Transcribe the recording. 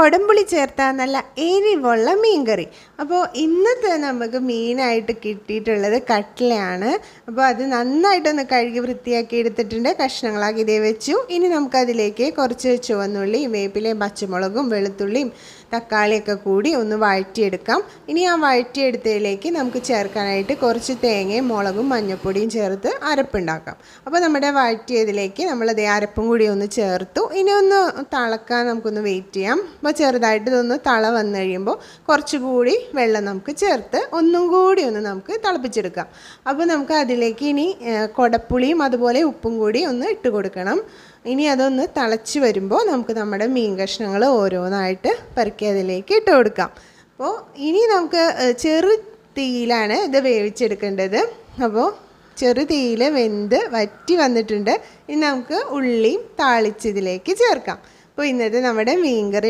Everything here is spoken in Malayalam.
കൊടംപുളി ചേർത്ത നല്ല എരിവുള്ള മീൻകറി. അപ്പോൾ ഇന്നത്തെ നമുക്ക് മീനായിട്ട് കിട്ടിയിട്ടുള്ളത് കട്ട്ലയാണ്. അപ്പോൾ അത് നന്നായിട്ടൊന്ന് കഴുകി വൃത്തിയാക്കി എടുത്തിട്ടുണ്ട്, കഷ്ണങ്ങളാക്കി ഇതേ വെച്ചു. ഇനി നമുക്കതിലേക്ക് കുറച്ച് ചുവന്നുള്ളിയും വേപ്പിലയും പച്ചമുളകും വെളുത്തുള്ളിയും തക്കാളിയൊക്കെ കൂടി ഒന്ന് വഴറ്റിയെടുക്കാം. ഇനി ആ വഴറ്റിയെടുത്തതിലേക്ക് നമുക്ക് ചേർക്കാനായിട്ട് കുറച്ച് തേങ്ങയും മുളകും മഞ്ഞൾപ്പൊടിയും ചേർത്ത് അരപ്പുണ്ടാക്കാം. അപ്പോൾ നമ്മുടെ വഴറ്റിയതിലേക്ക് നമ്മളത് അരപ്പും കൂടി ഒന്ന് ചേർത്തു. ഇനി ഒന്ന് തിളക്കാൻ നമുക്കൊന്ന് വെയിറ്റ് ചെയ്യാം. അപ്പോൾ ചെറുതായിട്ട് ഇതൊന്ന് തള വന്നു കഴിയുമ്പോൾ കുറച്ചുകൂടി വെള്ളം നമുക്ക് ചേർത്ത് ഒന്നും കൂടി ഒന്ന് നമുക്ക് തിളപ്പിച്ചെടുക്കാം. അപ്പോൾ നമുക്ക് അതിലേക്ക് ഇനി കൊടപ്പുളിയും അതുപോലെ ഉപ്പും കൂടി ഒന്ന് ഇട്ട് കൊടുക്കണം. ഇനി അതൊന്ന് തിളച്ച് വരുമ്പോൾ നമുക്ക് നമ്മുടെ മീൻ കഷ്ണങ്ങൾ ഓരോന്നായിട്ട് പെറുക്കി അതിലേക്ക് ഇട്ട് കൊടുക്കാം. അപ്പോൾ ഇനി നമുക്ക് ചെറു തീയിലാണ് ഇത് വേവിച്ചെടുക്കേണ്ടത്. അപ്പോൾ ചെറു തീയിൽ വെന്ത് വറ്റി വന്നിട്ടുണ്ട്. ഇനി നമുക്ക് ഉള്ളിയും താളിച്ചതിലേക്ക് ചേർക്കാം. അപ്പോൾ ഇന്നത്തെ നമ്മുടെ മീൻകറി